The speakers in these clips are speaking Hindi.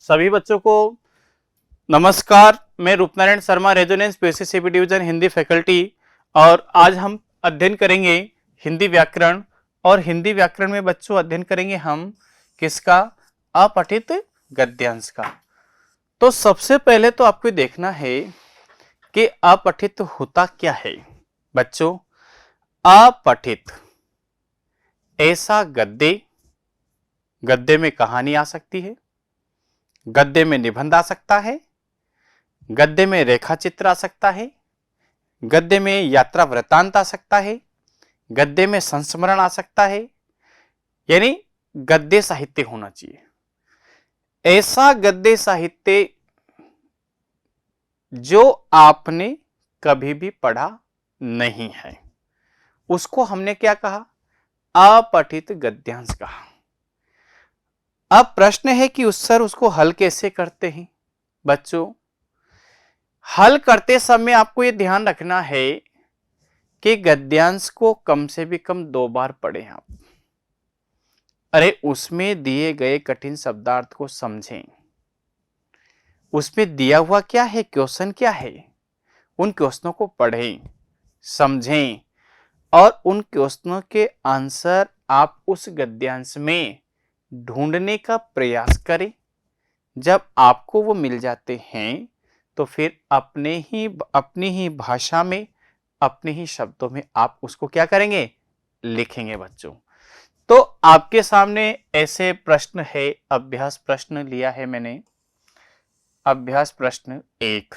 सभी बच्चों को नमस्कार। मैं Roopnarayan Sharma, Resonance PCCB division Hindi faculty. और आज हम अध्ययन करेंगे हिंदी व्याकरण। और हिंदी व्याकरण में बच्चों अध्ययन करेंगे हम किसका? अपठित गद्यांश का। तो सबसे पहले तो आपको देखना है कि अपठित होता क्या है। बच्चों, अपठित ऐसा गद्य में कहानी आ सकती है, गद्य में निबंध आ सकता है, गद्य में रेखा चित्र आ सकता है, गद्य में यात्रा वृत्तांत आ सकता है, गद्य में संस्मरण आ सकता है। यानी गद्य साहित्य होना चाहिए। ऐसा गद्य साहित्य जो आपने कभी भी पढ़ा नहीं है, उसको हमने क्या कहा? अपठित गद्यांश कहा। अब प्रश्न है कि उस सर उसको हल कैसे करते हैं? बच्चों, हल करते समय आपको यह ध्यान रखना है कि गद्यांश को कम से भी कम 2 बार पढ़ें आप। अरे उसमें दिए गए कठिन शब्दार्थ को समझें, उसमें दिया हुआ क्या है, क्वेश्चन क्या है, उन क्वेश्चनों को पढ़ें, समझें और उन क्वेश्चनों के आंसर आप उस गद्यांश में ढूंढने का प्रयास करें। जब आपको वो मिल जाते हैं तो फिर अपनी ही भाषा में, अपने ही शब्दों में आप उसको क्या करेंगे? लिखेंगे बच्चों। तो आपके सामने ऐसे प्रश्न है, अभ्यास प्रश्न लिया है मैंने। अभ्यास प्रश्न 1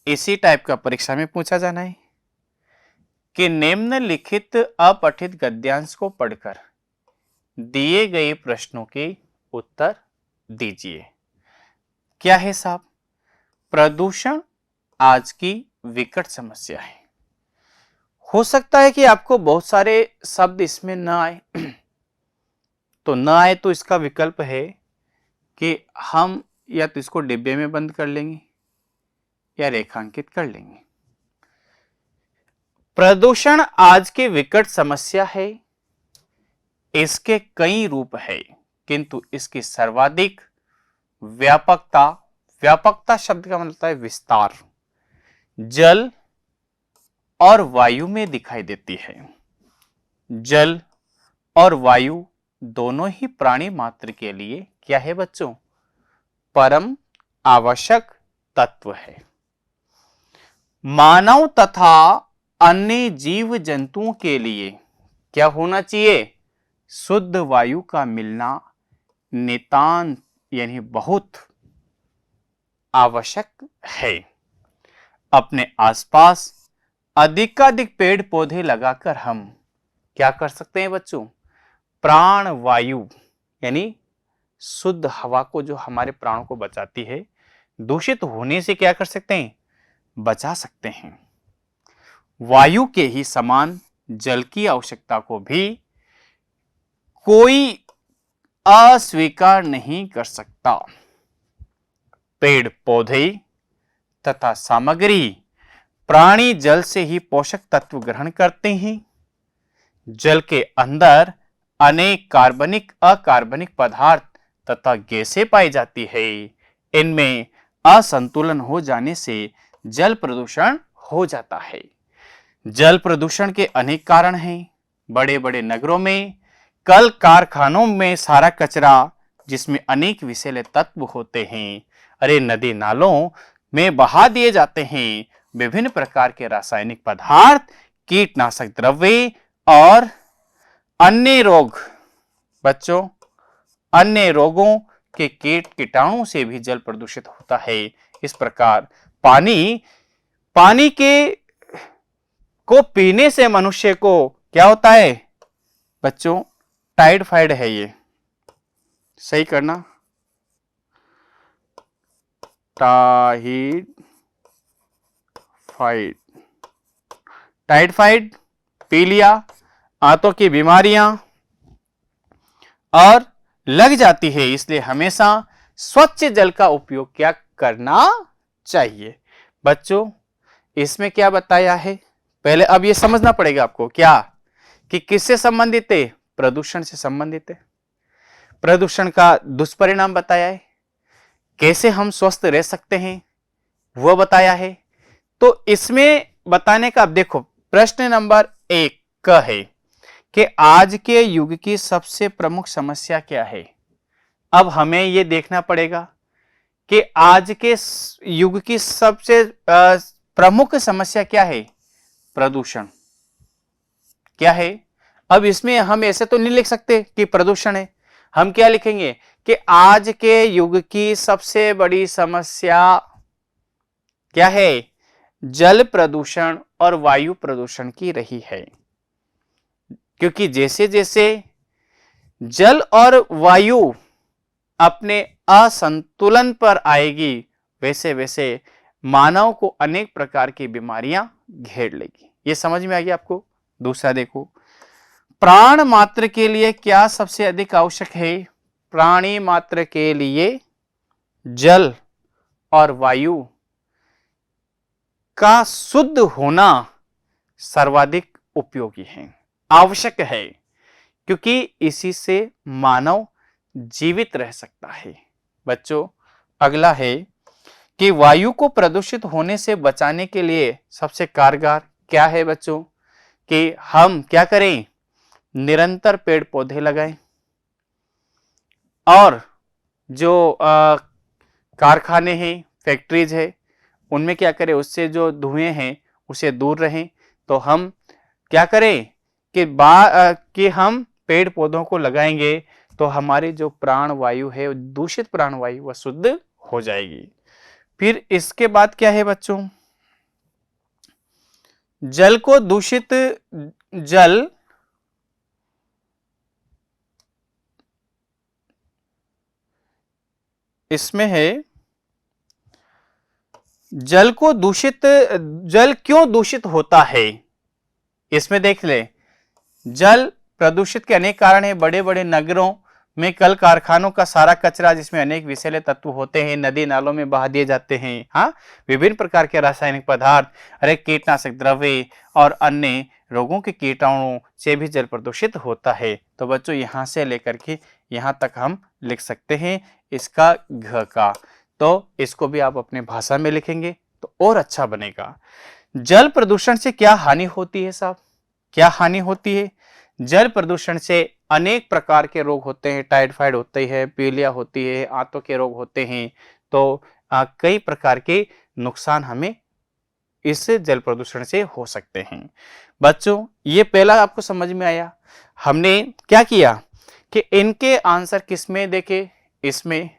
इसी टाइप का परीक्षा में पूछा जाना है कि निम्नलिखित अपठित गद्यांश को पढ़कर दिए गए प्रश्नों के उत्तर दीजिए। क्या है साहब? प्रदूषण आज की विकट समस्या है। हो सकता है कि आपको बहुत सारे शब्द इसमें न आए, तो न आए तो इसका विकल्प है कि हम या तो इसको डिब्बे में बंद कर लेंगे या रेखांकित कर लेंगे। प्रदूषण आज की विकट समस्या है। इसके कई रूप है, किंतु इसकी सर्वाधिक व्यापकता शब्द का मतलब है विस्तार, जल और वायु में दिखाई देती है। जल और वायु दोनों ही प्राणी मात्र के लिए क्या है बच्चों? परम आवश्यक तत्व है। मानव तथा अन्य जीव जंतुओं के लिए क्या होना चाहिए? शुद्ध वायु का मिलना नितांत यानी बहुत आवश्यक है। अपने आसपास अधिकाधिक पेड़ पौधे लगाकर हम क्या कर सकते हैं बच्चों? प्राण वायु यानी शुद्ध हवा को, जो हमारे प्राणों को बचाती है, दूषित होने से क्या कर सकते हैं? बचा सकते हैं। वायु के ही समान जल की आवश्यकता को भी कोई अस्वीकार नहीं कर सकता। पेड़ पौधे तथा सामग्री प्राणी जल से ही पोषक तत्व ग्रहण करते हैं। जल के अंदर अनेक कार्बनिक, अकार्बनिक पदार्थ तथा गैसें पाई जाती है। इनमें असंतुलन हो जाने से जल प्रदूषण हो जाता है। जल प्रदूषण के अनेक कारण हैं। बड़े बड़े नगरों में, कल कारखानों में सारा कचरा जिसमें अनेक विषैले तत्व होते हैं, अरे नदी नालों में बहा दिए जाते हैं। विभिन्न प्रकार के रासायनिक पदार्थ, कीटनाशक द्रव्य और अन्य रोग, बच्चों अन्य रोगों के कीटाणु से भी जल प्रदूषित होता है। इस प्रकार पानी के को पीने से मनुष्य को क्या होता है बच्चों? टाइफाइड है। ये सही करना, टाइफाइड पी लिया, आंतों की बीमारियां और लग जाती है। इसलिए हमेशा स्वच्छ जल का उपयोग क्या करना चाहिए। बच्चों, इसमें क्या बताया है? पहले अब ये समझना पड़ेगा आपको क्या कि किससे संबंधित है? प्रदूषण से संबंधित है। प्रदूषण का दुष्परिणाम बताया है, कैसे हम स्वस्थ रह सकते हैं वो बताया है। तो इसमें बताने का, अब देखो प्रश्न नंबर 1 का है कि आज के युग की सबसे प्रमुख समस्या क्या है। अब हमें यह देखना पड़ेगा कि आज के युग की सबसे प्रमुख समस्या क्या है। प्रदूषण क्या है। अब इसमें हम ऐसे तो नहीं लिख सकते कि प्रदूषण है, हम क्या लिखेंगे कि आज के युग की सबसे बड़ी समस्या क्या है, जल प्रदूषण और वायु प्रदूषण की रही है। क्योंकि जैसे जैसे जल और वायु अपने असंतुलन पर आएगी, वैसे वैसे मानव को अनेक प्रकार की बीमारियां घेर लेगी। ये समझ में आ गया आपको। दूसरा देखो, प्राण मात्र के लिए क्या सबसे अधिक आवश्यक है। प्राणी मात्र के लिए जल और वायु का शुद्ध होना सर्वाधिक उपयोगी है, आवश्यक है, क्योंकि इसी से मानव जीवित रह सकता है। बच्चों अगला है कि वायु को प्रदूषित होने से बचाने के लिए सबसे कारगर क्या है बच्चों, कि हम क्या करें, निरंतर पेड़ पौधे लगाएं और जो कारखाने हैं, फैक्ट्रीज है, उनमें क्या करें, उससे जो धुएं हैं उसे दूर रहें। तो हम क्या करें कि हम पेड़ पौधों को लगाएंगे तो हमारी जो प्राण वायु है, दूषित प्राण वायु, वह शुद्ध हो जाएगी। फिर इसके बाद क्या है बच्चों, जल को दूषित, जल इसमें है, जल को दूषित, जल क्यों दूषित होता है, इसमें देख ले। जल प्रदूषित के अनेक कारण हैं। बड़े बड़े नगरों में कल कारखानों का सारा कचरा, जिसमें अनेक विषैले तत्व होते हैं, नदी नालों में बहा दिए जाते हैं। हाँ, विभिन्न प्रकार के रासायनिक पदार्थ, अनेक कीटनाशक द्रव्य और अन्य रोगों के कीटाणुओं से भी जल प्रदूषित होता है। तो बच्चों यहां से लेकर के यहां तक हम लिख सकते हैं इसका घ का। तो इसको भी आप अपने भाषा में लिखेंगे तो और अच्छा बनेगा। जल प्रदूषण से क्या हानि होती है साहब, क्या हानि होती है। जल प्रदूषण से अनेक प्रकार के रोग होते हैं, टाइफाइड होती है, पीलिया होती है, आंतों के रोग होते हैं। तो कई प्रकार के नुकसान हमें इस जल प्रदूषण से हो सकते हैं। बच्चों ये पहला आपको समझ में आया। हमने क्या किया कि इनके आंसर किसमें देखे, इसमें,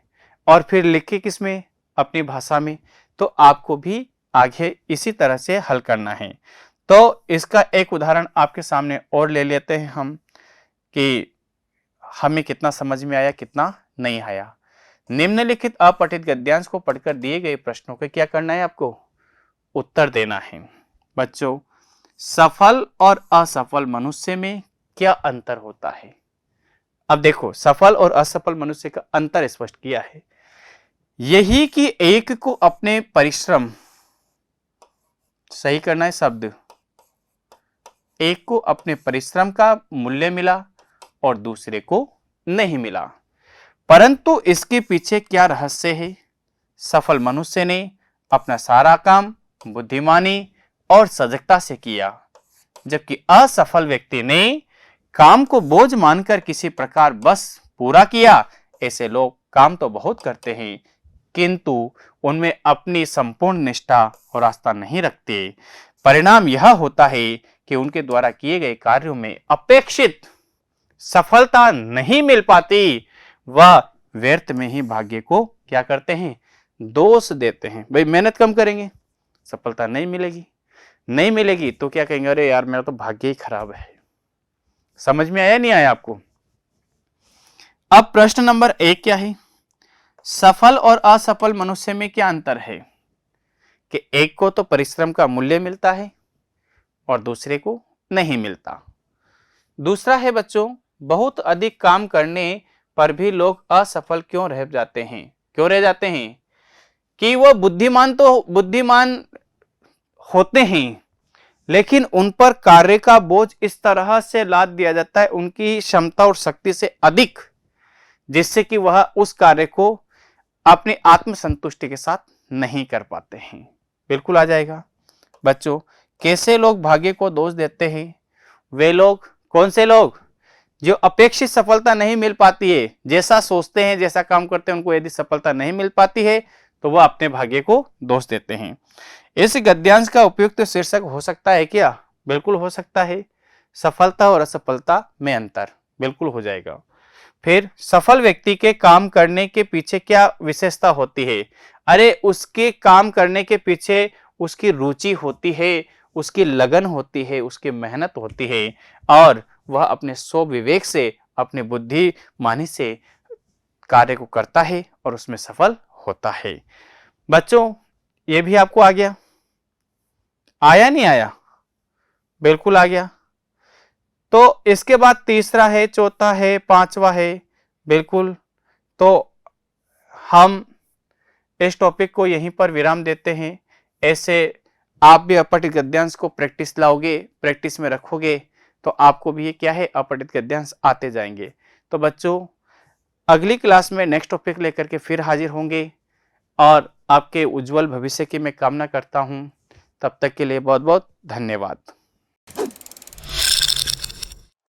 और फिर लिखे किसमें, अपनी भाषा में। तो आपको भी आगे इसी तरह से हल करना है। तो इसका एक उदाहरण आपके सामने और ले लेते हैं हम, कि हमें कितना समझ में आया, कितना नहीं आया। निम्नलिखित अपठित गद्यांश को पढ़कर दिए गए प्रश्नों के क्या करना है, आपको उत्तर देना है। बच्चों सफल और असफल मनुष्य में क्या अंतर होता है। अब देखो, सफल और असफल मनुष्य का अंतर स्पष्ट किया है, यही कि एक को अपने परिश्रम, सही करना है शब्द, एक को अपने परिश्रम का मूल्य मिला और दूसरे को नहीं मिला। परंतु इसके पीछे क्या रहस्य है। सफल मनुष्य ने अपना सारा काम बुद्धिमानी और सजगता से किया, जबकि असफल व्यक्ति ने काम को बोझ मानकर किसी प्रकार बस पूरा किया। ऐसे लोग काम तो बहुत करते हैं, किंतु उनमें अपनी संपूर्ण निष्ठा और आस्था नहीं रखते। परिणाम यह होता है कि उनके द्वारा किए गए कार्यों में अपेक्षित सफलता नहीं मिल पाती। वह व्यर्थ में ही भाग्य को क्या करते हैं, दोष देते हैं। भाई मेहनत कम करेंगे, सफलता नहीं मिलेगी, नहीं मिलेगी तो क्या कहेंगे, अरे यार मेरा तो भाग्य ही खराब है। समझ में आया नहीं आया आपको। अब प्रश्न नंबर 1 क्या है, सफल और असफल मनुष्य में क्या अंतर है। कि एक को तो परिश्रम का मूल्य मिलता है और दूसरे को नहीं मिलता। दूसरा है बच्चों, बहुत अधिक काम करने पर भी लोग असफल क्यों रह जाते हैं, क्यों रह जाते हैं, कि वो बुद्धिमान होते हैं, लेकिन उन पर कार्य का बोझ इस तरह से लाद दिया जाता है, उनकी क्षमता और शक्ति से अधिक, जिससे कि वह उस कार्य को अपनी आत्मसंतुष्टि के साथ नहीं कर पाते हैं। बिल्कुल आ जाएगा। बच्चों, कैसे लोग भाग्य को दोष देते हैं? वे लोग, कौन से लोग? जो अपेक्षित सफलता नहीं मिल पाती है, जैसा सोचते हैं, जैसा काम करते हैं, उनको यदि सफलता नहीं मिल पाती है तो वह अपने भाग्य को दोष देते हैं। इस गद्यांश का उपयुक्त तो शीर्षक हो सकता है क्या? बिल्कुल हो सकता है। सफलता और असफलता में अंतर, बिल्कुल हो जाएगा। फिर सफल व्यक्ति के काम करने के पीछे क्या विशेषता होती है? अरे उसके काम करने के पीछे उसकी रुचि होती है, उसकी लगन होती है, उसकी मेहनत होती है और वह अपने स्वविवेक से, अपनी बुद्धिमानी से कार्य को करता है और उसमें सफल होता है। बच्चों, ये भी आपको आ गया? आया नहीं आया? बिल्कुल आ गया। तो इसके बाद तीसरा है, चौथा है, पांचवा है। बिल्कुल। तो हम इस टॉपिक को यहीं पर विराम देते हैं। ऐसे आप भी अपठित गद्यांश को प्रैक्टिस लाओगे, प्रैक्टिस में रखोगे तो आपको भी ये क्या है, अपठित गद्यांश आते जाएंगे। तो बच्चों, अगली क्लास में नेक्स्ट टॉपिक लेकर के फिर हाजिर होंगे और आपके उज्जवल भविष्य की मैं कामना करता हूं। तब तक के लिए बहुत बहुत धन्यवाद।